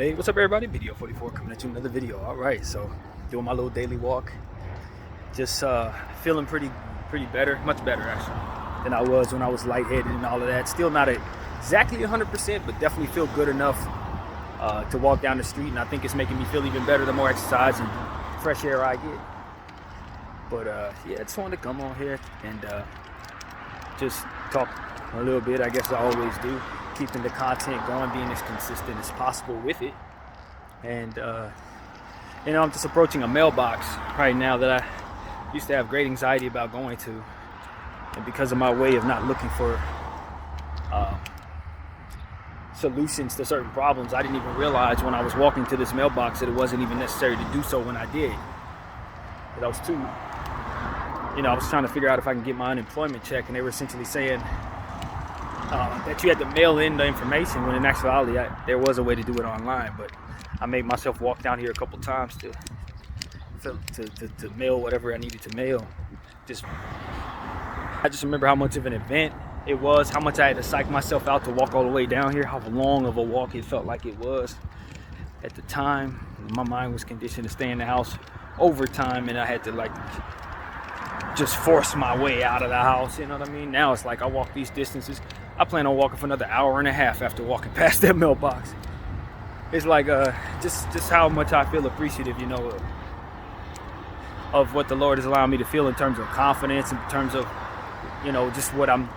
Hey, what's up everybody? BDF 44 coming at you another video. Alright, so doing my little daily walk. Just feeling pretty better, much better actually, than I was when I was lightheaded and all of that. Still not exactly 100%, but definitely feel good enough to walk down the street, and I think it's making me feel even better the more exercise and fresh air I get. But yeah, I just wanted to come on here and just talk a little bit, I guess I always do. Keeping the content going, being as consistent as possible with it. And you know, I'm just approaching a mailbox right now that I used to have great anxiety about going to, and because of my way of not looking for solutions to certain problems, I didn't even realize when I was walking to this mailbox that it wasn't even necessary to do so when I did. But I was too, you know, I was trying to figure out if I can get my unemployment check, and they were essentially saying that you had to mail in the information, when in actuality there was a way to do it online. But I made myself walk down here a couple times to mail whatever I needed to mail. I just remember how much of an event it was, how much I had to psych myself out to walk all the way down here, how long of a walk it felt like it was at the time. My mind was conditioned to stay in the house over time, and I had to like just force my way out of the house, you know what I mean? Now it's like I walk these distances. I plan on walking for another hour and a half after walking past that mailbox. It's like just how much I feel appreciative, you know, of what the Lord has allowed me to feel in terms of confidence, in terms of, you know, just what I'm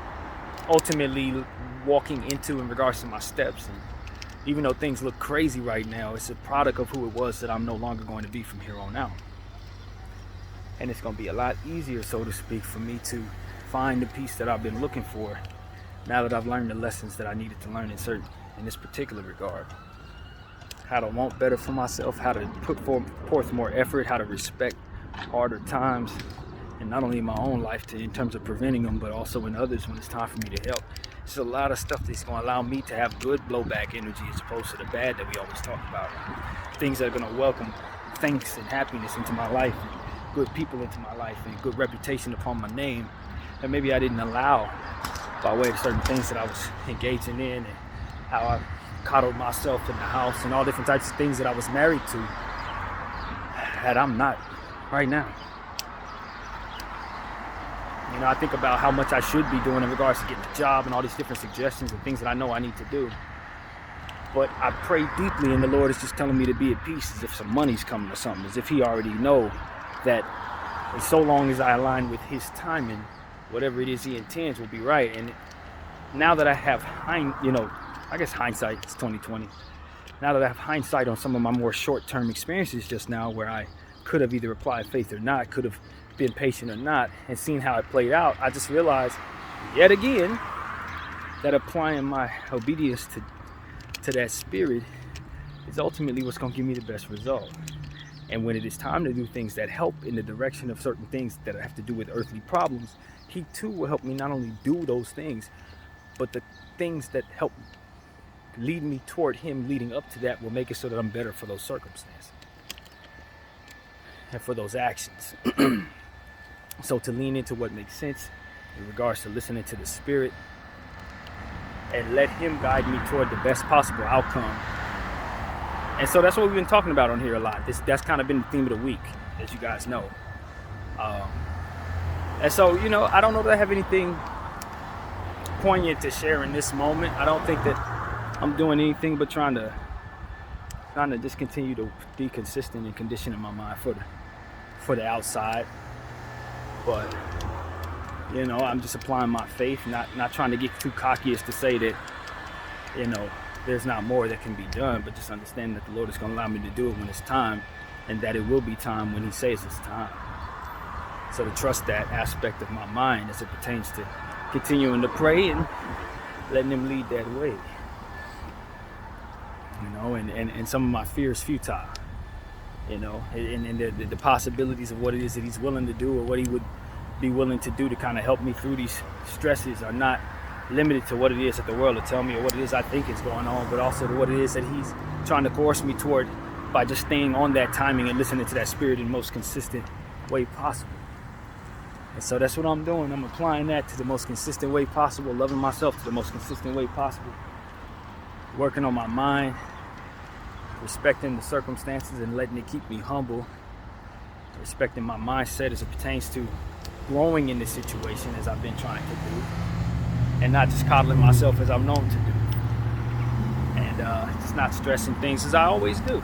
ultimately walking into in regards to my steps. And even though things look crazy right now, it's a product of who it was that I'm no longer going to be from here on out. And it's going to be a lot easier, so to speak, for me to find the peace that I've been looking for now that I've learned the lessons that I needed to learn in this particular regard. How to want better for myself, how to put forth more effort, how to respect harder times, and not only in my own life in terms of preventing them, but also in others when it's time for me to help. There's a lot of stuff that's going to allow me to have good blowback energy as opposed to the bad that we always talk about. Things that are going to welcome thanks and happiness into my life, and good people into my life, and good reputation upon my name that maybe I didn't allow by way of certain things that I was engaging in, and how I coddled myself in the house, and all different types of things that I was married to that I'm not right now. You know, I think about how much I should be doing in regards to getting a job and all these different suggestions and things that I know I need to do. But I pray deeply, and the Lord is just telling me to be at peace, as if some money's coming or something, as if He already know that so long as I align with His timing, whatever it is He intends will be right. And now that I have I guess hindsight is 2020. Now that I have hindsight on some of my more short-term experiences just now, where I could have either applied faith or not, could have been patient or not, and seen how it played out, I just realized yet again that applying my obedience to that spirit is ultimately what's going to give me the best result. And when it is time to do things that help in the direction of certain things that have to do with earthly problems, He too will help me not only do those things, but the things that help lead me toward Him leading up to that will make it so that I'm better for those circumstances and for those actions. So to lean into what makes sense in regards to listening to the Spirit and let Him guide me toward the best possible outcome. And so that's what we've been talking about on here a lot. That's kind of been the theme of the week, as you guys know. And so, you know, I don't know that I have anything poignant to share in this moment. I don't think that I'm doing anything but trying to just continue to be consistent and conditioning my mind for the outside. But, you know, I'm just applying my faith, not trying to get too cocky as to say that, you know, there's not more that can be done, but just understanding that the Lord is going to allow me to do it when it's time, and that it will be time when He says it's time. So to trust that aspect of my mind as it pertains to continuing to pray and letting Him lead that way. You know, and some of my fears futile. You know, and the possibilities of what it is that He's willing to do, or what He would be willing to do to kind of help me through these stresses, are not limited to what it is that the world will tell me or what it is I think is going on, but also to what it is that He's trying to coerce me toward by just staying on that timing and listening to that Spirit in the most consistent way possible. And so that's what I'm doing. I'm applying that to the most consistent way possible, loving myself to the most consistent way possible, working on my mind, respecting the circumstances and letting it keep me humble, respecting my mindset as it pertains to growing in this situation as I've been trying to do, and not just coddling myself as I'm known to do, and just not stressing things as I always do.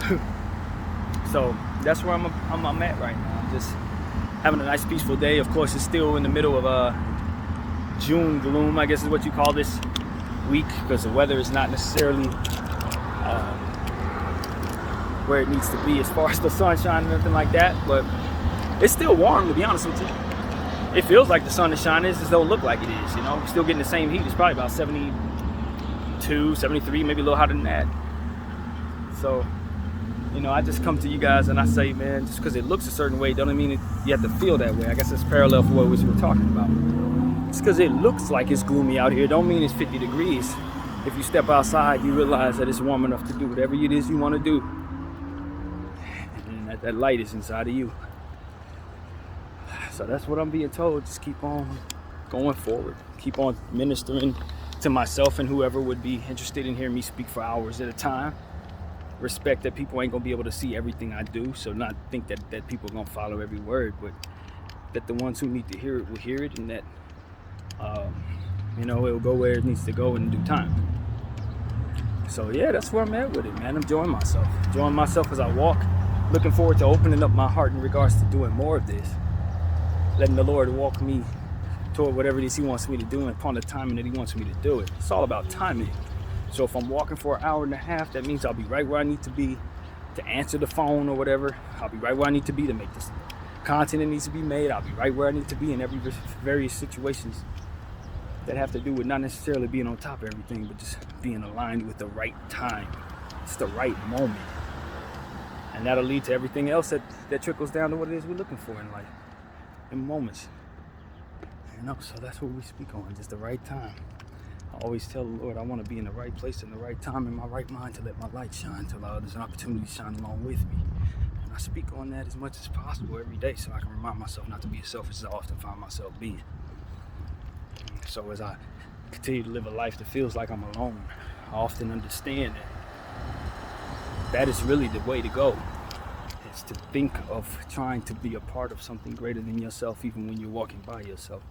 So that's where I'm at right now. I'm just having a nice peaceful day. Of course, it's still in the middle of June gloom, I guess is what you call this week, because the weather is not necessarily where it needs to be as far as the sunshine and everything like that, but it's still warm, to be honest with you. It feels like the sun is shining, it just don't look like it is, you know. We're still getting the same heat. It's probably about 72, 73, maybe a little hotter than that. So, you know, I just come to you guys and I say, man, just because it looks a certain way doesn't mean you have to feel that way. I guess it's parallel for what we were talking about. Just because it looks like it's gloomy out here don't mean it's 50 degrees. If you step outside, you realize that it's warm enough to do whatever it is you want to do. And that light is inside of you. So that's what I'm being told. Just keep on going forward. Keep on ministering to myself and whoever would be interested in hearing me speak for hours at a time. Respect that people ain't gonna be able to see everything I do, so not think that people are gonna follow every word, but that the ones who need to hear it will hear it, and that you know, it will go where it needs to go in due time. So yeah, that's where I'm at with it, man. I'm enjoying myself as I walk. Looking forward to opening up my heart in regards to doing more of this, letting the Lord walk me toward whatever it is He wants me to do and upon the timing that He wants me to do it. It's all about timing. So if I'm walking for an hour and a half, that means I'll be right where I need to be to answer the phone or whatever. I'll be right where I need to be to make this content that needs to be made. I'll be right where I need to be in every various situations that have to do with not necessarily being on top of everything, but just being aligned with the right time. It's the right moment. And that'll lead to everything else that trickles down to what it is we're looking for in life, in moments. You know, so that's what we speak on, just the right time. I always tell the Lord I want to be in the right place in the right time in my right mind to let my light shine, to allow others an opportunity to shine along with me. And I speak on that as much as possible every day so I can remind myself not to be as selfish as I often find myself being. So as I continue to live a life that feels like I'm alone, I often understand that is really the way to go. It's to think of trying to be a part of something greater than yourself, even when you're walking by yourself.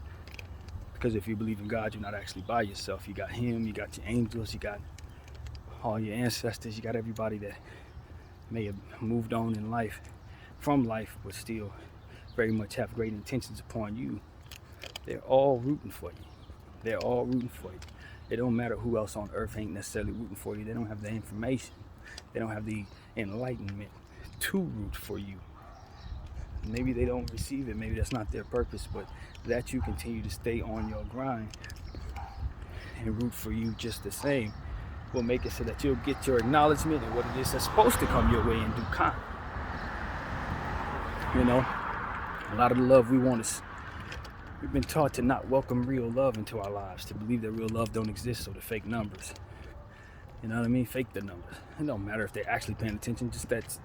Because if you believe in God, you're not actually by yourself. You got Him, you got your angels, you got all your ancestors, you got everybody that may have moved on in life, from life, but still very much have great intentions upon you. They're all rooting for you. They're all rooting for you. It don't matter who else on earth ain't necessarily rooting for you. They don't have the information. They don't have the enlightenment to root for you. Maybe they don't receive it. Maybe that's not their purpose, but that you continue to stay on your grind and root for you just the same will make it so that you'll get your acknowledgement and what it is that's supposed to come your way in due time. You know, a lot of the love we want is, we've been taught to not welcome real love into our lives, to believe that real love don't exist, so to fake numbers. You know what I mean? Fake the numbers. It don't matter if they're actually paying attention, just that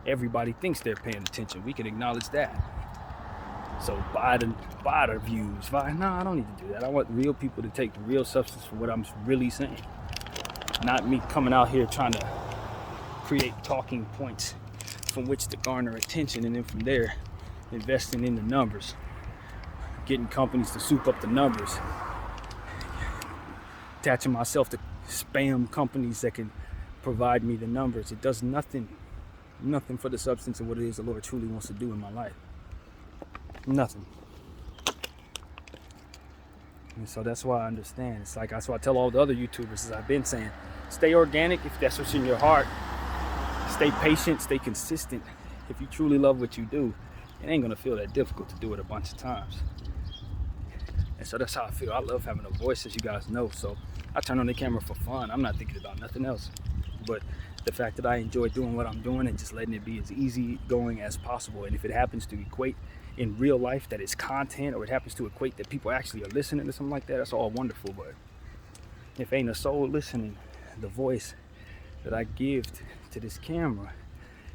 everybody thinks they're paying attention. We can acknowledge that. So buy the views. No, I don't need to do that. I want real people to take the real substance for what I'm really saying. Not me coming out here trying to create talking points from which to garner attention, and then from there investing in the numbers, getting companies to soup up the numbers, attaching myself to spam companies that can provide me the numbers. It does nothing for the substance of what it is the Lord truly wants to do in my life. Nothing. And so that's why I understand. It's like, that's why I tell all the other YouTubers, as I've been saying, stay organic if that's what's in your heart. Stay patient, stay consistent. If you truly love what you do, it ain't gonna feel that difficult to do it a bunch of times. And so that's how I feel. I love having a voice, as you guys know. So I turn on the camera for fun. I'm not thinking about nothing else. But the fact that I enjoy doing what I'm doing and just letting it be as easy going as possible. And if it happens to equate in real life that it's content, or it happens to equate that people actually are listening to something like that, that's all wonderful. But if ain't a soul listening, the voice that I give to this camera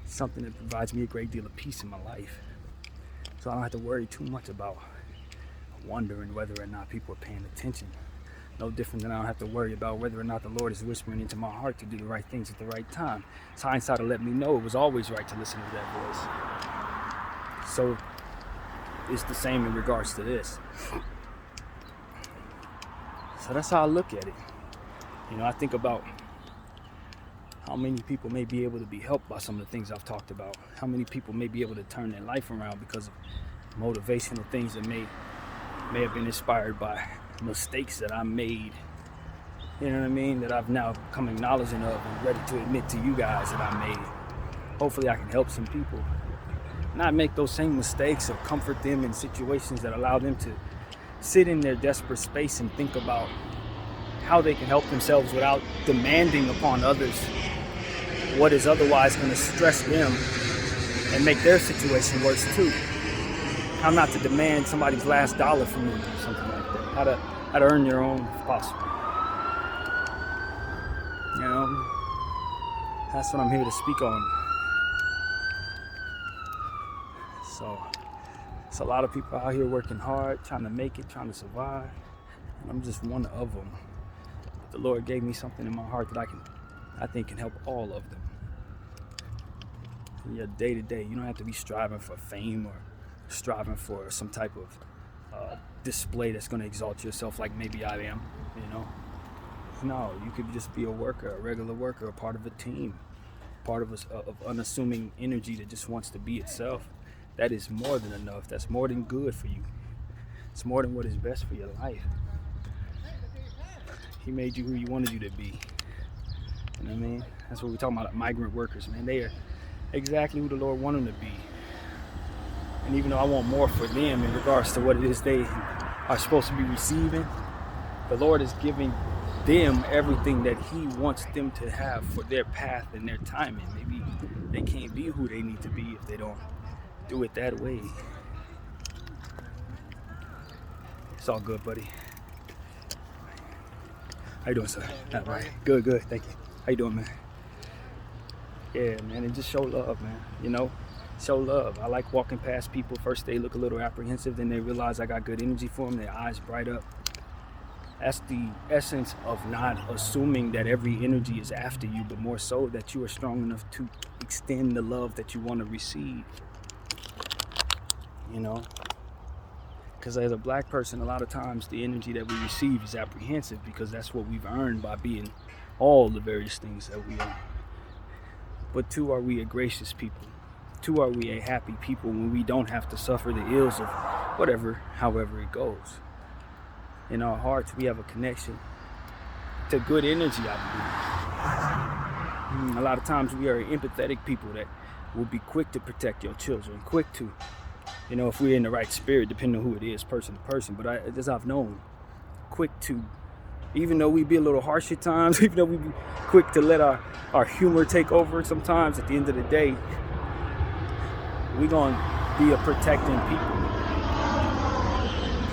is something that provides me a great deal of peace in my life. So I don't have to worry too much about wondering whether or not people are paying attention. No different than I don't have to worry about whether or not the Lord is whispering into my heart to do the right things at the right time. Hindsight will let me know it was always right to listen to that voice. So it's the same in regards to this. So that's how I look at it. I think about how many people may be able to be helped by some of the things I've talked about. How many people may be able to turn their life around because of motivational things that may have been inspired by mistakes that I made. You know what I mean? That I've now come acknowledging of and ready to admit to you guys that I made. Hopefully I can help some people not make those same mistakes or comfort them in situations that allow them to sit in their desperate space and think about how they can help themselves without demanding upon others what is otherwise going to stress them and make their situation worse too. How not to demand somebody's last dollar from them or something like that. How to earn your own if possible. That's what I'm here to speak on. So it's a lot of people out here working hard, trying to make it, trying to survive. And I'm just one of them. But the Lord gave me something in my heart that I think can help all of them. In your day to day, you don't have to be striving for fame or striving for some type of display that's going to exalt yourself like maybe I am, No, you could just be a worker, a regular worker, a part of a team, part of unassuming energy that just wants to be itself. That is more than enough. That's more than good for you. It's more than what is best for your life. He made you who he wanted you to be. You know what I mean? That's what we're talking about, migrant workers, man. They are exactly who the Lord wanted them to be. And even though I want more for them in regards to what it is they are supposed to be receiving, the Lord is giving them everything that he wants them to have for their path and their timing. Maybe they can't be who they need to be if they don't do it that way. It's all good, buddy. How you doing, sir? All right. Good. Thank you. How you doing, man? Yeah, man, and just show love, man. Show love. I like walking past people. First they look a little apprehensive, then they realize I got good energy for them. Their eyes bright up. That's the essence of not assuming that every energy is after you, but more so that you are strong enough to extend the love that you want to receive. Because as a black person, a lot of times the energy that we receive is apprehensive because that's what we've earned by being all the various things that we are. But two, are we a gracious people? Two, are we a happy people when we don't have to suffer the ills of however it goes? In our hearts, we have a connection to good energy, I believe. A lot of times we are empathetic people that will be quick to protect your children, quick to, if we're in the right spirit, depending on who it is, person to person. But as I've known, quick to, even though we be a little harsh at times, even though we be quick to let our humor take over sometimes, at the end of the day, we're going to be a protecting people.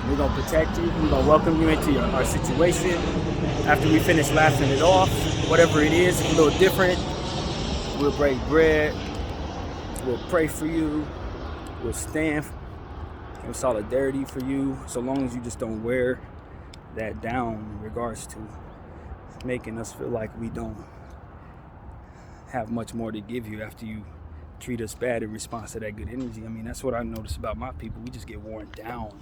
We're going to protect you. We're going to welcome you into our situation. After we finish laughing it off, whatever it is, it's a little different. We'll break bread. We'll pray for you. We'll stand in solidarity for you, so long as you just don't wear that down in regards to making us feel like we don't have much more to give you after you treat us bad in response to that good energy. That's what I notice about my people. We just get worn down.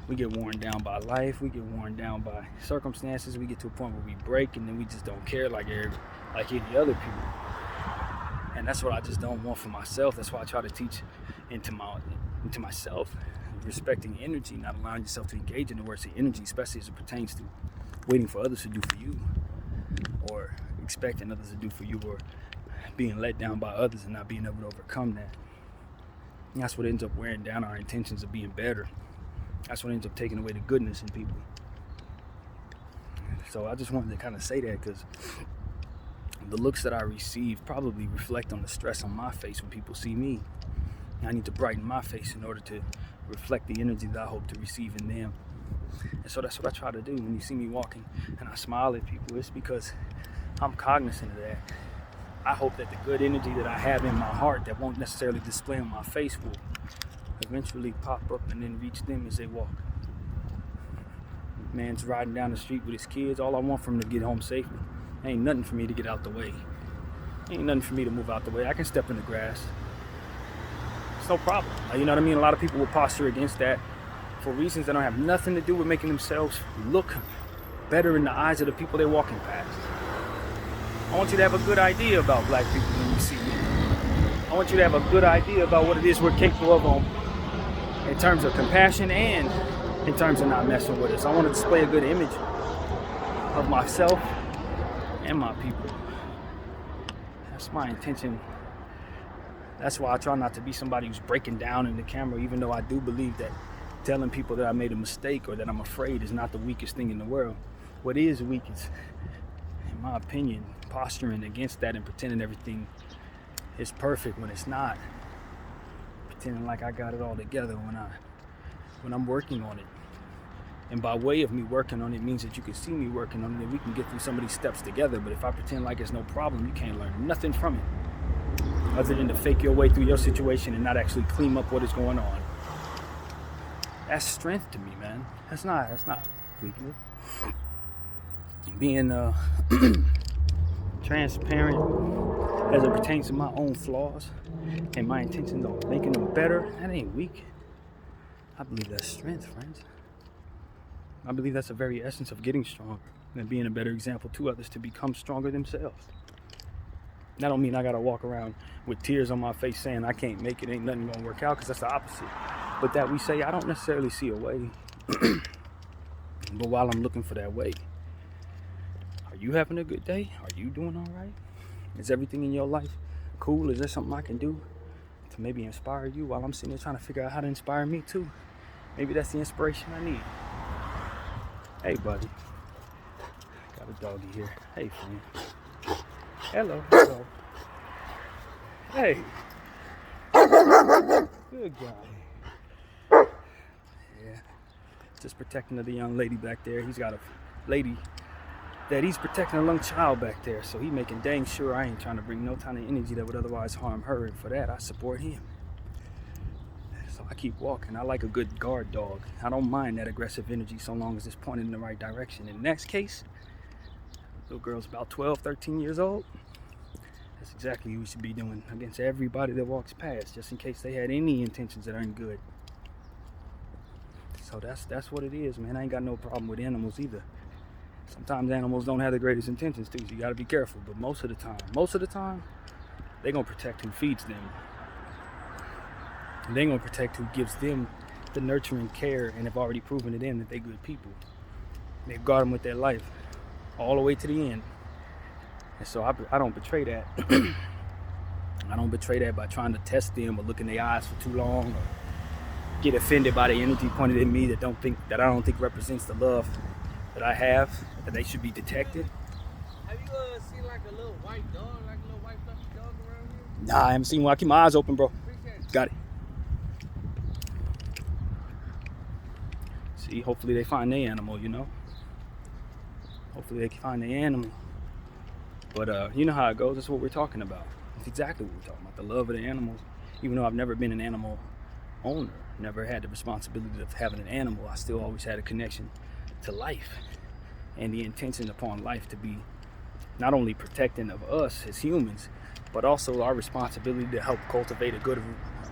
We get worn down by life. We get worn down by circumstances. We get to a point where we break, and then we just don't care like any other people. And that's what I just don't want for myself. That's why I try to teach into myself, respecting energy, not allowing yourself to engage in the words of energy, especially as it pertains to waiting for others to do for you, or expecting others to do for you, or being let down by others and not being able to overcome that. And that's what ends up wearing down our intentions of being better. That's what ends up taking away the goodness in people. So I just wanted to kind of say that because the looks that I receive probably reflect on the stress on my face when people see me. I need to brighten my face in order to reflect the energy that I hope to receive in them. And so that's what I try to do. When you see me walking and I smile at people, it's because I'm cognizant of that. I hope that the good energy that I have in my heart that won't necessarily display on my face will eventually pop up and then reach them as they walk. Man's riding down the street with his kids. All I want for him to get home safely. Ain't nothing for me to get out the way. Ain't nothing for me to move out the way. I can step in the grass. It's no problem. You know what I mean? A lot of people will posture against that for reasons that don't have nothing to do with making themselves look better in the eyes of the people they're walking past. I want you to have a good idea about black people when you see me. I want you to have a good idea about what it is we're capable of in terms of compassion and in terms of not messing with us. I want to display a good image of myself and my people. That's my intention. That's why I try not to be somebody who's breaking down in the camera, even though I do believe that telling people that I made a mistake or that I'm afraid is not the weakest thing in the world. What is weak is, in my opinion, posturing against that and pretending everything is perfect when it's not. Pretending like I got it all together when I'm working on it. And by way of me working on it means that you can see me working on it and we can get through some of these steps together. But if I pretend like it's no problem, you can't learn nothing from it other than to fake your way through your situation and not actually clean up what is going on. That's strength to me, man. That's not weakness. Being transparent as it pertains to my own flaws and my intentions on making them better, that ain't weak. I believe that's strength, friends. I believe that's the very essence of getting stronger and being a better example to others to become stronger themselves. That don't mean I gotta walk around with tears on my face saying I can't make it, ain't nothing gonna work out, because that's the opposite. But that we say I don't necessarily see a way. But while I'm looking for that way, are you having a good day? Are you doing all right? Is everything in your life cool? Is there something I can do to maybe inspire you while I'm sitting there trying to figure out how to inspire me too? Maybe that's the inspiration I need. Hey, buddy. Got a doggy here. Hey, friend. Hello. Hey. Good guy. Yeah. Just protecting the young lady back there. He's got a lady that he's protecting a young child back there. So he making dang sure I ain't trying to bring no kind of energy that would otherwise harm her. And for that, I support him. So I keep walking. I like a good guard dog. I don't mind that aggressive energy so long as it's pointed in the right direction. In the next case, little girl's about 12, 13 years old. That's exactly what we should be doing against everybody that walks past, just in case they had any intentions that aren't good. So that's what it is, man. I ain't got no problem with animals either. Sometimes animals don't have the greatest intentions too, so you gotta be careful. But most of the time, they're gonna protect who feeds them. And they're gonna protect who gives them the nurturing care and have already proven to them that they're good people. They guard them with their life all the way to the end. And so I don't betray that. I don't betray that by trying to test them or look in their eyes for too long or get offended by the energy pointed at me that I don't think represents the love that I have, that they should be detected. Have you seen like a little white dog, like a little white fluffy dog around here? Nah, I haven't seen one. I keep my eyes open, bro. Appreciate it. Got it. See, hopefully they find their animal, you know? Hopefully they can find their animal. But you know how it goes. That's what we're talking about. That's exactly what we're talking about. The love of the animals. Even though I've never been an animal owner, never had the responsibility of having an animal, I still always had a connection to life and the intention upon life to be not only protecting of us as humans, but also our responsibility to help cultivate a good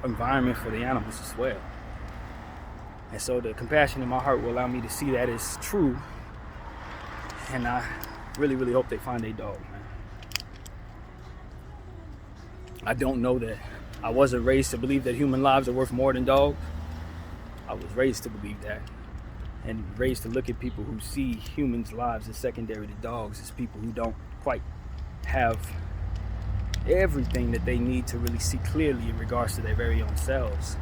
environment for the animals as well. And so the compassion in my heart will allow me to see that as true. And I really, really hope they find their dog, man. I don't know that. I wasn't raised to believe that human lives are worth more than dogs. I was raised to believe that. And raised to look at people who see humans' lives as secondary to dogs as people who don't quite have everything that they need to really see clearly in regards to their very own selves.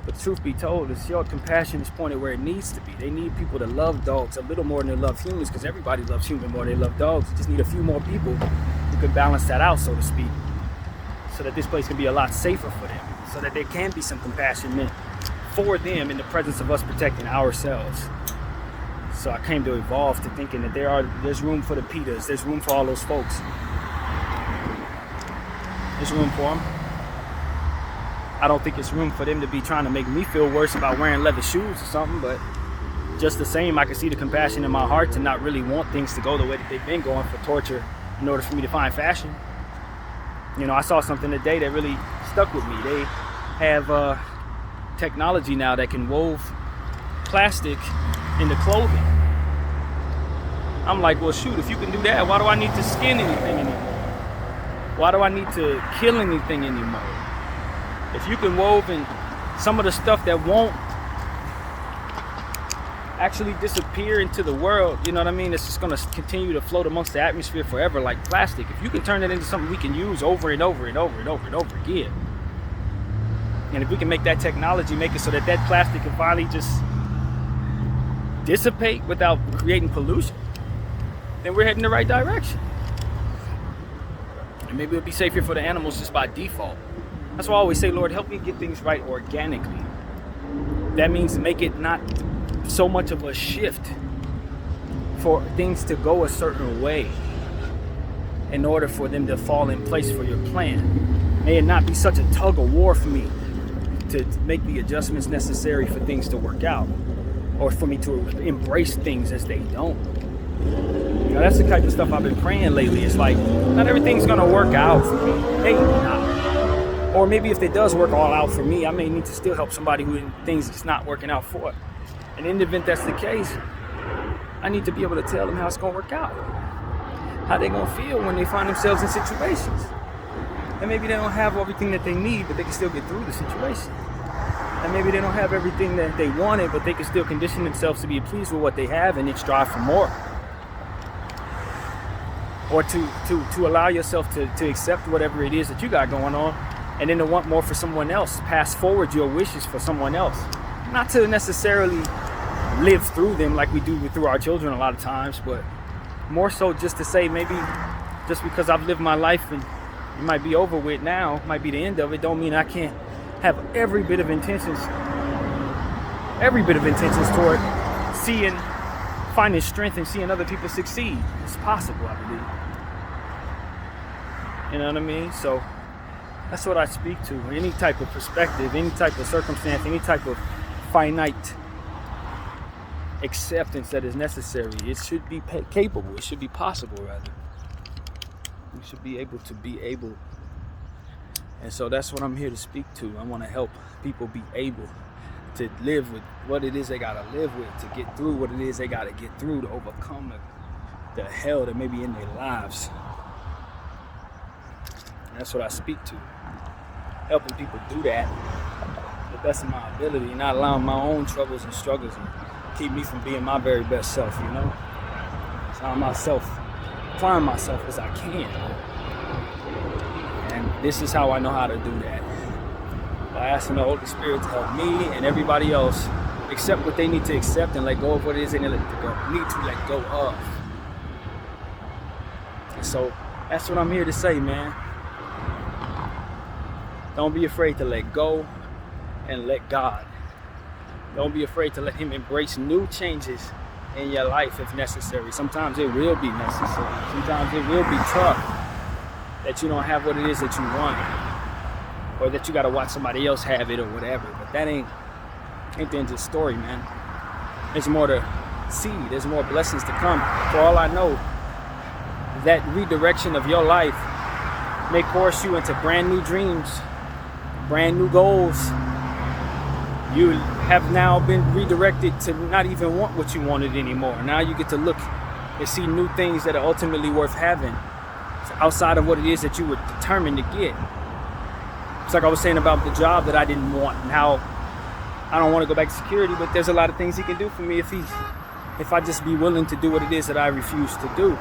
But truth be told, is your compassion is pointed where it needs to be. They need people to love dogs a little more than they love humans, because everybody loves humans more than they love dogs. You just need a few more people who can balance that out, so to speak, so that this place can be a lot safer for them, so that there can be some compassion meant for them in the presence of us protecting ourselves. So I came to evolve to thinking that there's room for the PETAs, there's room for all those folks. There's room for them. I don't think it's room for them to be trying to make me feel worse about wearing leather shoes or something, but just the same, I can see the compassion in my heart to not really want things to go the way that they've been going for torture in order for me to find fashion. You know, I saw something today that really stuck with me. They have technology now that can wove plastic into clothing. I'm like, well, shoot, if you can do that, why do I need to skin anything anymore? Why do I need to kill anything anymore? If you can wove in some of the stuff that won't actually disappear into the world, you know what I mean? It's just gonna continue to float amongst the atmosphere forever like plastic. If you can turn it into something we can use over and over and over and over and over again, and if we can make that technology, make it so that that plastic can finally just dissipate without creating pollution, then we're heading the right direction. And maybe it'll be safer for the animals just by default. That's why I always say, Lord, help me get things right organically. That means make it not so much of a shift for things to go a certain way in order for them to fall in place for your plan. May it not be such a tug of war for me to make the adjustments necessary for things to work out, or for me to embrace things as they don't. You know, that's the type of stuff I've been praying lately. It's like, not everything's gonna work out for me. Maybe not. Or maybe if it does work all out for me, I may need to still help somebody who things is not working out for. And in the event that's the case, I need to be able to tell them how it's gonna work out. How they gonna feel when they find themselves in situations. And maybe they don't have everything that they need, but they can still get through the situation. And maybe they don't have everything that they wanted, but they can still condition themselves to be pleased with what they have and then strive for more. Or to allow yourself to accept whatever it is that you got going on, and then to want more for someone else. Pass forward your wishes for someone else. Not to necessarily live through them like we do through our children a lot of times, but more so just to say, maybe just because I've lived my life and it might be over with now, might be the end of it, don't mean I can't have every bit of intentions toward finding strength and seeing other people succeed. It's possible, I believe. You know what I mean? So that's what I speak to. Any type of perspective, any type of circumstance, any type of finite acceptance that is necessary. It should be capable. It should be possible, rather. We should be able to be able. And so that's what I'm here to speak to. I want to help people be able to live with what it is they got to live with, to get through what it is they got to get through, to overcome the hell that may be in their lives. And that's what I speak to. Helping people do that to the best of my ability, and not allowing my own troubles and struggles and keep me from being my very best self, you know? Find myself as I can. And this is how I know how to do that. By asking the Holy Spirit to help me and everybody else accept what they need to accept and let go of what it is they need to let go of. And so that's what I'm here to say, man. Don't be afraid to let go and let God. Don't be afraid to let Him embrace new changes in your life if necessary. Sometimes it will be necessary. Sometimes it will be tough that you don't have what it is that you want, or that you got to watch somebody else have it or whatever. But that ain't the end of the story, man. There's more to see. There's more blessings to come. For all I know, that redirection of your life may course you into brand new dreams, brand new goals. You have now been redirected to not even want what you wanted anymore. Now you get to look and see new things that are ultimately worth having outside of what it is that you were determined to get. It's like I was saying about the job that I didn't want, and how I don't want to go back to security, but there's a lot of things He can do for me if I just be willing to do what it is that I refuse to do.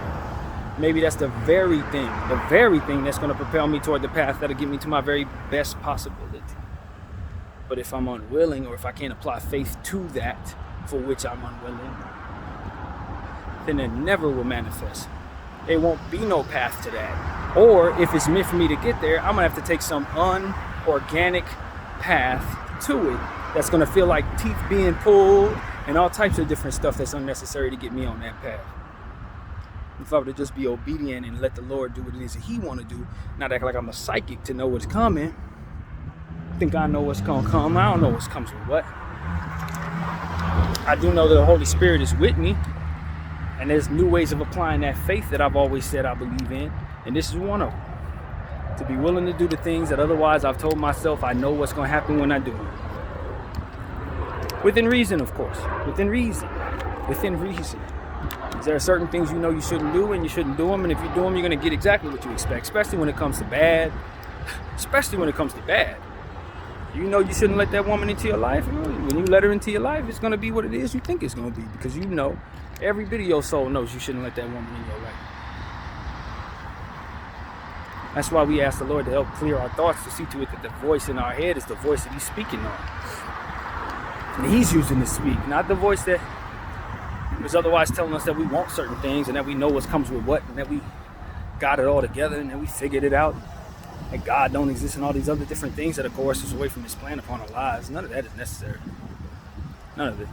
Maybe that's the very thing that's going to propel me toward the path that'll get me to my very best possibility. But if I'm unwilling, or if I can't apply faith to that for which I'm unwilling, then it never will manifest. There won't be no path to that. Or if it's meant for me to get there, I'm gonna have to take some unorganic path to it that's gonna feel like teeth being pulled and all types of different stuff that's unnecessary to get me on that path. If I were to just be obedient and let the Lord do what it is that He want to do, not act like I'm a psychic to know what's coming. I think I know what's gonna come. I don't know what comes with what. I do know that the Holy Spirit is with me, and there's new ways of applying that faith that I've always said I believe in, and this is one of them. To be willing to do the things that otherwise I've told myself I know what's going to happen when I do them. Within reason, of course. Within reason. Within reason. There are certain things you know you shouldn't do, and you shouldn't do them, and if you do them, you're going to get exactly what you expect, especially when it comes to bad. Especially when it comes to bad. You know you shouldn't let that woman into your life. When you let her into your life, it's going to be what it is you think it's going to be, because you know every bit of your soul knows you shouldn't let that woman in your life. That's why we ask the Lord to help clear our thoughts, to see to it that the voice in our head is the voice that he's speaking on. And he's using to speak, not the voice that was otherwise telling us that we want certain things and that we know what comes with what, and that we got it all together and that we figured it out, and God don't exist and all these other different things that, of course, is away from his plan upon our lives. None of that is necessary. None of it.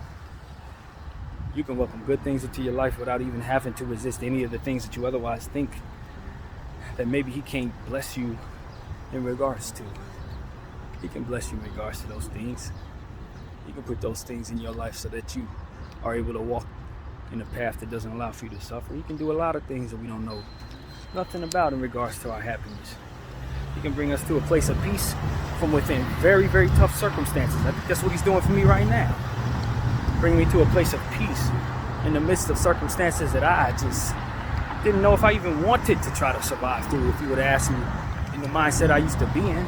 You can welcome good things into your life without even having to resist any of the things that you otherwise think that maybe he can't bless you in regards to. He can bless you in regards to those things. He can put those things in your life so that you are able to walk in a path that doesn't allow for you to suffer. He can do a lot of things that we don't know nothing about in regards to our happiness. He can bring us to a place of peace from within very, very tough circumstances. I think that's what he's doing for me right now. Bring me to a place of peace in the midst of circumstances that I just didn't know if I even wanted to try to survive through. If you would ask me in the mindset I used to be in,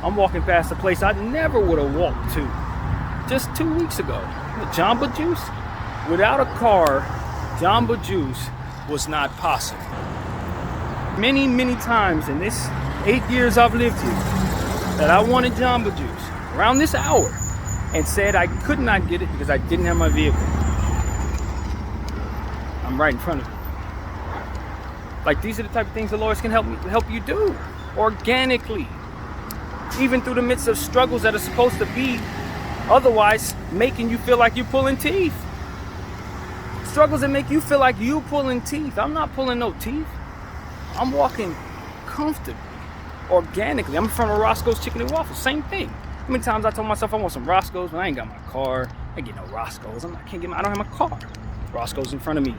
I'm walking past a place I never would have walked to just 2 weeks ago. Jamba Juice? Without a car, Jamba Juice was not possible. Many, many times in this 8 years I've lived here that I wanted Jamba Juice around this hour and said I could not get it because I didn't have my vehicle. I'm right in front of it. Like, these are the type of things the Lord can help you do organically, even through the midst of struggles that are supposed to be otherwise making you feel like you're pulling teeth. Struggles that make you feel like you pulling teeth. I'm not pulling no teeth. I'm walking comfortably, organically. I'm in front of Roscoe's Chicken and Waffles. Same thing. How many times I told myself I want some Roscoe's, but I ain't got my car. I ain't get no Roscoe's. I don't have my car. Roscoe's in front of me.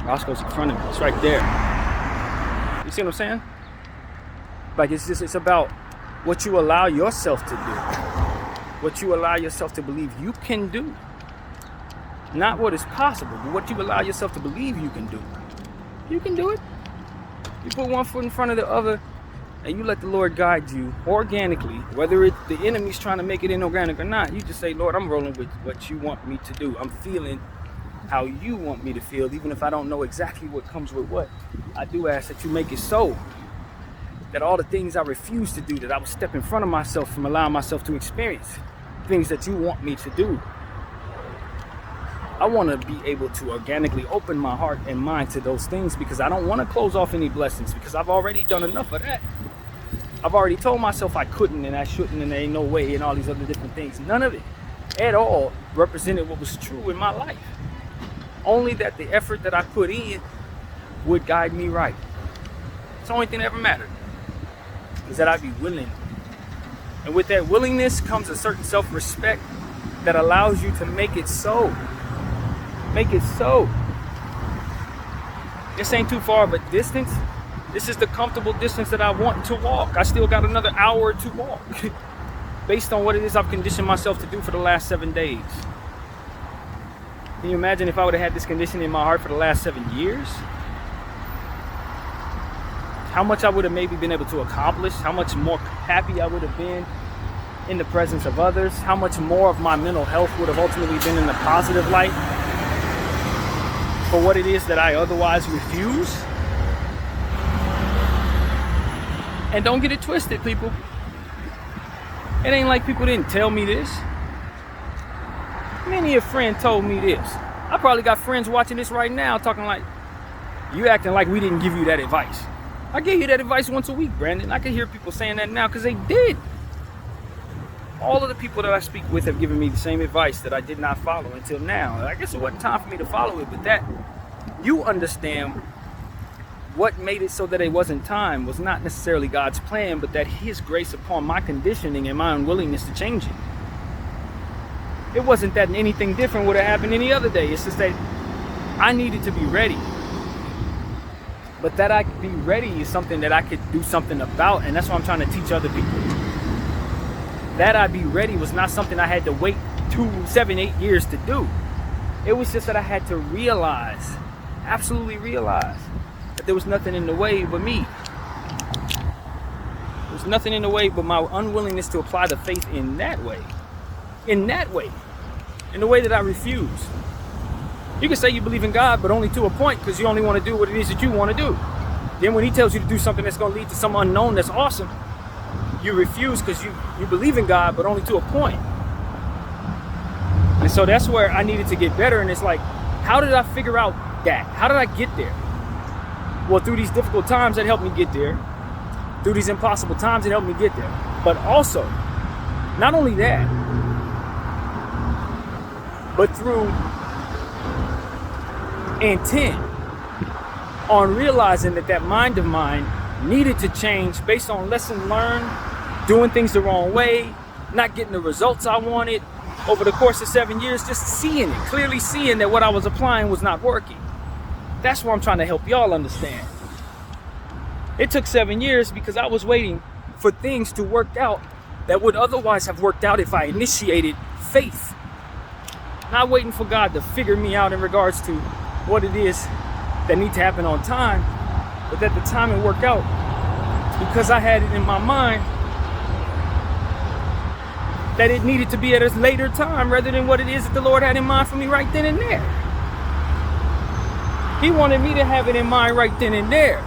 Roscoe's in front of me. It's right there. You see what I'm saying? Like, it's about what you allow yourself to do. What you allow yourself to believe you can do. Not what is possible, but what you allow yourself to believe you can do. You can do it. You put one foot in front of the other and you let the Lord guide you organically, whether the enemy's trying to make it inorganic or not. You just say, Lord, I'm rolling with what you want me to do. I'm feeling how you want me to feel, even if I don't know exactly what comes with what. I do ask that you make it so that all the things I refuse to do, that I will step in front of myself from allowing myself to experience things that you want me to do. I want to be able to organically open my heart and mind to those things, because I don't want to close off any blessings, because I've already done enough of that. I've already told myself I couldn't and I shouldn't and there ain't no way and all these other different things. None of it at all represented what was true in my life. Only that the effort that I put in would guide me right. It's the only thing that ever mattered, is that I be willing. And with that willingness comes a certain self-respect that allows you to make it so. Make it so. This ain't too far of a distance. This is the comfortable distance that I want to walk. I still got another hour to walk based on what it is I've conditioned myself to do for the last 7 days. Can you imagine if I would have had this condition in my heart for the last 7 years? How much I would have maybe been able to accomplish, how much more happy I would have been in the presence of others, how much more of my mental health would have ultimately been in the positive light for what it is that I otherwise refuse. And don't get it twisted, people. It ain't like people didn't tell me this. Many a friend told me this. I probably got friends watching this right now talking like, you acting like we didn't give you that advice. I gave you that advice once a week, Brandon. I can hear people saying that now because they did. All of the people that I speak with have given me the same advice that I did not follow until now. I guess it wasn't time for me to follow it, but that you understand what made it so that it wasn't time was not necessarily God's plan, but that His grace upon my conditioning and my unwillingness to change it. It wasn't that anything different would have happened any other day. It's just that I needed to be ready. But that I could be ready is something that I could do something about, and that's what I'm trying to teach other people. That I be ready was not something I had to wait 2, 7, 8 years to do. It was just that I had to realize, absolutely realize, that there was nothing in the way but me. There was nothing in the way but my unwillingness to apply the faith in that way. In that way. In the way that I refuse. You can say you believe in God, but only to a point, because you only want to do what it is that you want to do. Then when he tells you to do something that's going to lead to some unknown that's awesome, you refuse because you believe in God, but only to a point. And so that's where I needed to get better. And it's like, how did I figure out that? How did I get there? Well, through these difficult times, that helped me get there. Through these impossible times, it helped me get there. But also, not only that, but through intent on realizing that mind of mine needed to change based on lesson learned, doing things the wrong way, not getting the results I wanted over the course of 7 years, just seeing it, clearly seeing that what I was applying was not working. That's what I'm trying to help y'all understand. It took 7 years because I was waiting for things to work out that would otherwise have worked out if I initiated faith. Not waiting for God to figure me out in regards to what it is that needs to happen on time, but that the timing worked out because I had it in my mind that it needed to be at a later time rather than what it is that the Lord had in mind for me right then and there. He wanted me to have it in mind right then and there.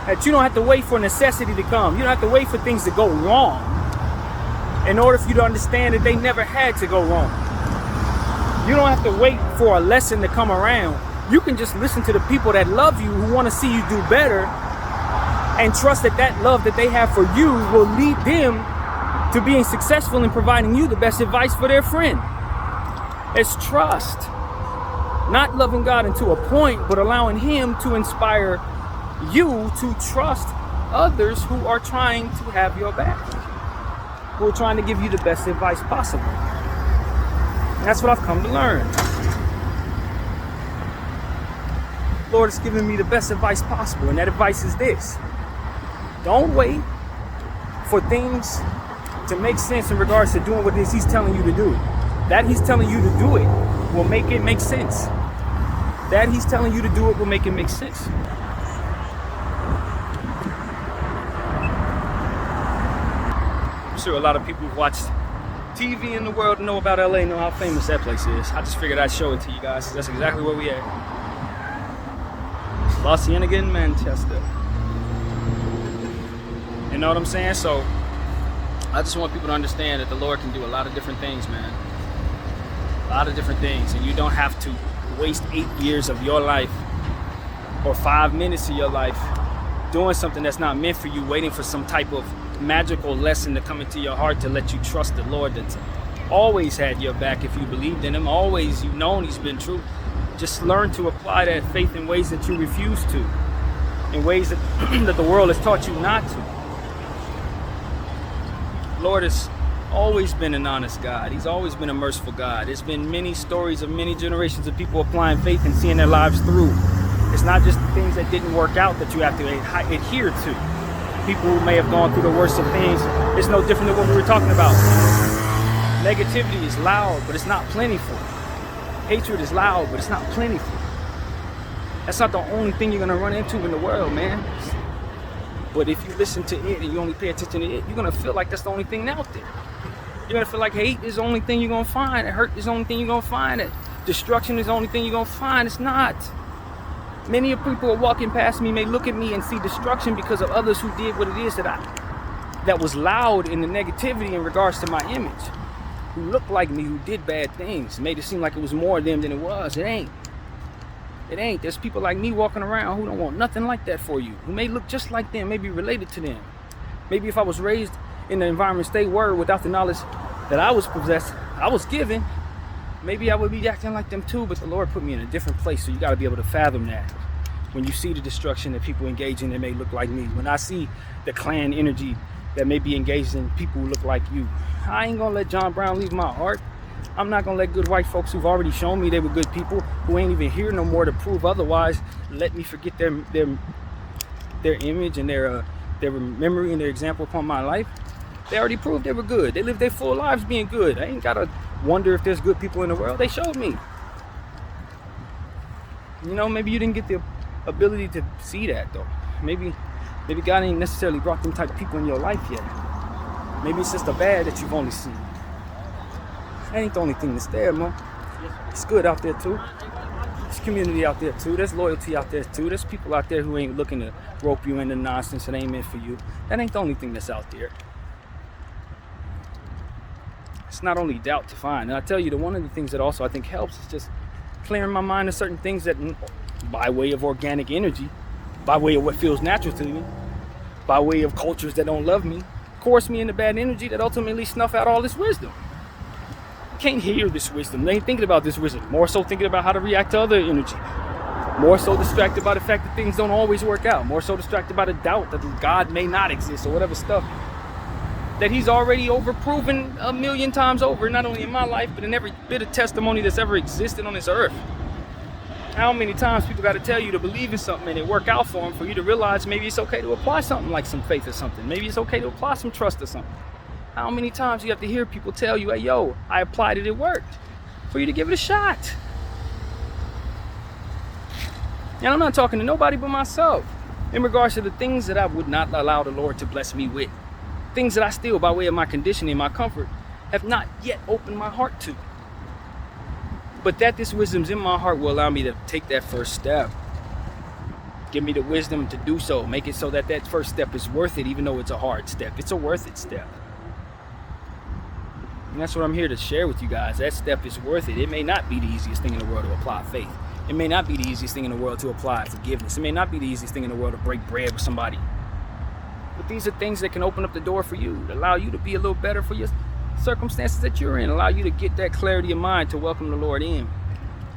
That you don't have to wait for necessity to come. You don't have to wait for things to go wrong in order for you to understand that they never had to go wrong. You don't have to wait for a lesson to come around. You can just listen to the people that love you, who want to see you do better, and trust that that love that they have for you will lead them to being successful in providing you the best advice for their friend. It's trust. Not loving God into a point, but allowing him to inspire you to trust others who are trying to have your back, who are trying to give you the best advice possible. And that's what I've come to learn. Lord has given me the best advice possible, and that advice is this: don't wait for things to make sense in regards to doing what it is he's telling you to do. That he's telling you to do it will make it make sense. That he's telling you to do it will make it make sense. I'm sure a lot of people who've watched TV in the world know about LA, know how famous that place is. I just figured I'd show it to you guys. That's exactly where we at. La Cienega in Manchester. You know what I'm saying? So I just want people to understand that the Lord can do a lot of different things, man. A lot of different things. And you don't have to waste 8 years of your life or 5 minutes of your life doing something that's not meant for you, waiting for some type of magical lesson to come into your heart to let you trust the Lord that's always had your back if you believed in him. Always, you've known he's been true. Just learn to apply that faith in ways that you refuse to, in ways that, that the world has taught you not to. The Lord has always been an honest God. He's always been a merciful God. There's been many stories of many generations of people applying faith and seeing their lives through. It's not just the things that didn't work out that you have to adhere to. People who may have gone through the worst of things, it's no different than what we were talking about. Negativity is loud, but it's not plentiful. Hatred is loud, but it's not plentiful. That's not the only thing you're gonna run into in the world, man. But if you listen to it and you only pay attention to it, you're gonna feel like that's the only thing out there. You're gonna feel like hate is the only thing you're gonna find, that hurt is the only thing you're gonna find, that destruction is the only thing you're gonna find. It's not. Many of people are walking past me may look at me and see destruction because of others who did what it is that was loud in the negativity in regards to my image, who looked like me, who did bad things, made it seem like it was more of them than it was. It ain't. It ain't. There's people like me walking around who don't want nothing like that for you, who may look just like them, may be related to them. Maybe if I was raised in the environment they were without the knowledge that I was possessed, I was given, maybe I would be acting like them too, but the Lord put me in a different place, so you got to be able to fathom that. When you see the destruction that people engage in that may look like me, when I see the clan energy that may be engaged in people who look like you, I ain't gonna let John Brown leave my heart. I'm not gonna let good white folks who've already shown me they were good people, who ain't even here no more to prove otherwise, let me forget their image and their memory and their example upon my life. They already proved they were good. They lived their full lives being good. I ain't gotta wonder if there's good people in the world. They showed me. You know, maybe you didn't get the ability to see that though. Maybe God ain't necessarily brought them type of people in your life yet. Maybe it's just the bad that you've only seen. That ain't the only thing that's there, man. It's good out there too. There's community out there too. There's loyalty out there too. There's people out there who ain't looking to rope you into nonsense that ain't meant for you. That ain't the only thing that's out there. It's not only doubt to find. And I tell you, one of the things that also I think helps is just clearing my mind of certain things that, by way of organic energy, by way of what feels natural to me, by way of cultures that don't love me, coerce me into bad energy that ultimately snuff out all this wisdom. You can't hear this wisdom. They ain't thinking about this wisdom. More so thinking about how to react to other energy. More so distracted by the fact that things don't always work out. More so distracted by the doubt that God may not exist or whatever stuff that he's already overproven 1,000,000 times over, not only in my life, but in every bit of testimony that's ever existed on this earth. How many times people got to tell you to believe in something and it work out for them for you to realize maybe it's okay to apply something like some faith or something. Maybe it's okay to apply some trust or something. How many times you have to hear people tell you, hey, yo, I applied it, it worked, for you to give it a shot. And I'm not talking to nobody but myself in regards to the things that I would not allow the Lord to bless me with. Things that I still, by way of my conditioning, my comfort, have not yet opened my heart to. But that this wisdom's in my heart will allow me to take that first step. Give me the wisdom to do so. Make it so that that first step is worth it, even though it's a hard step. It's a worth it step. And that's what I'm here to share with you guys. That step is worth it. It may not be the easiest thing in the world to apply faith. It may not be the easiest thing in the world to apply forgiveness. It may not be the easiest thing in the world to break bread with somebody. But these are things that can open up the door for you, allow you to be a little better for your circumstances that you're in, allow you to get that clarity of mind to welcome the Lord in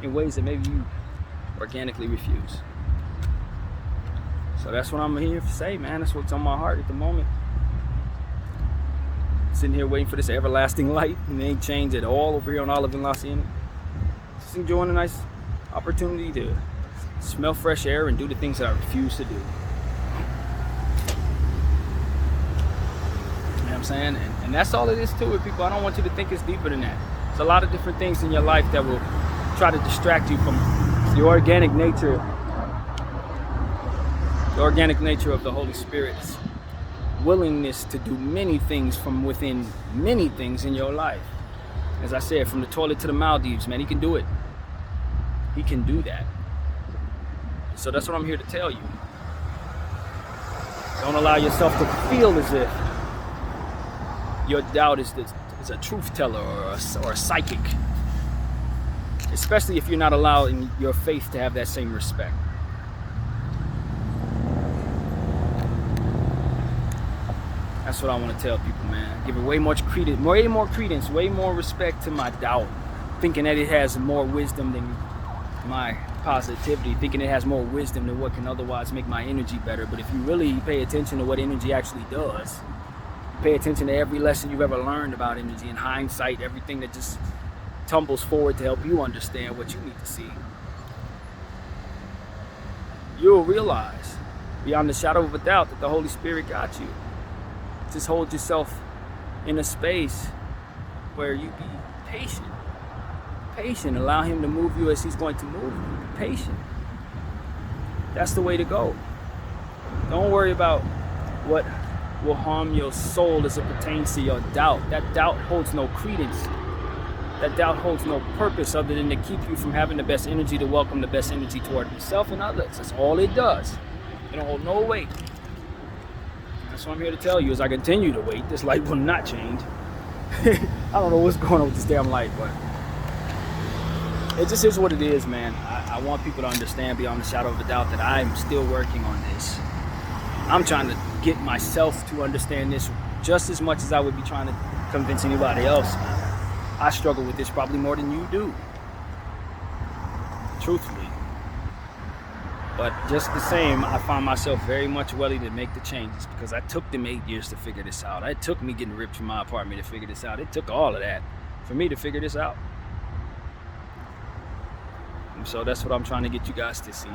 ways that maybe you organically refuse. So that's what I'm here to say, man. That's what's on my heart at the moment. Sitting here waiting for this everlasting light, and it ain't changed at all over here on Olive and La Cienega. Just enjoying a nice opportunity to smell fresh air and do the things that I refuse to do. I'm saying, and that's all it is to it, people. I don't want you to think it's deeper than that. There's a lot of different things in your life that will try to distract you from the organic nature of the Holy Spirit's willingness to do many things from within many things in your life. As I said, from the toilet to the Maldives, man, he can do it. He can do that. So that's what I'm here to tell you. Don't allow yourself to feel as if your doubt is a truth teller or a psychic, especially if you're not allowing your faith to have that same respect. That's what I want to tell people, man. Give it way more credence, way more respect to my doubt, thinking that it has more wisdom than my positivity, thinking it has more wisdom than what can otherwise make my energy better. But if you really pay attention to what energy actually does, pay attention to every lesson you've ever learned about energy. In hindsight, everything that just tumbles forward to help you understand what you need to see. You'll realize, beyond the shadow of a doubt, that the Holy Spirit got you. Just hold yourself in a space where you be patient. Patient. Allow him to move you as he's going to move you. Be patient. That's the way to go. Don't worry about what will harm your soul as it pertains to your doubt. That doubt holds no credence. That doubt holds no purpose other than to keep you from having the best energy to welcome the best energy toward yourself and others. That's all it does. It don't hold no weight. That's what I'm here to tell you. As I continue to wait, this light will not change. I don't know what's going on with this damn light, but it just is what it is, man. I want people to understand beyond the shadow of a doubt that I'm still working on this. I'm trying to get myself to understand this just as much as I would be trying to convince anybody else. I struggle with this probably more than you do, truthfully. But just the same, I find myself very much willing to make the changes because I took them 8 years to figure this out. It took me getting ripped from my apartment to figure this out. It took all of that for me to figure this out. And so that's what I'm trying to get you guys to see.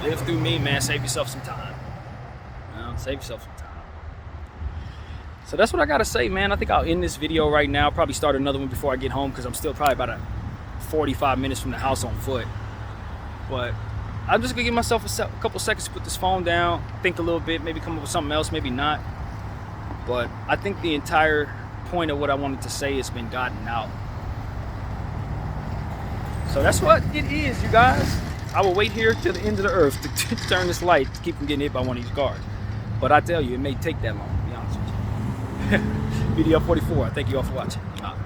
Live through me, man. Save yourself some time. You know, save yourself some time. So that's what I gotta say, man. I think I'll end this video right now. Probably start another one before I get home because I'm still probably about 45 minutes from the house on foot. But I'm just gonna give myself a couple seconds to put this phone down, think a little bit, maybe come up with something else, maybe not. But I think the entire point of what I wanted to say has been gotten out. So that's what it is, you guys. I will wait here till the end of the earth to turn this light to keep from getting hit by one of these cars. But I tell you, it may take that long, to be honest with you. BDF 44, thank you all for watching. I'm out.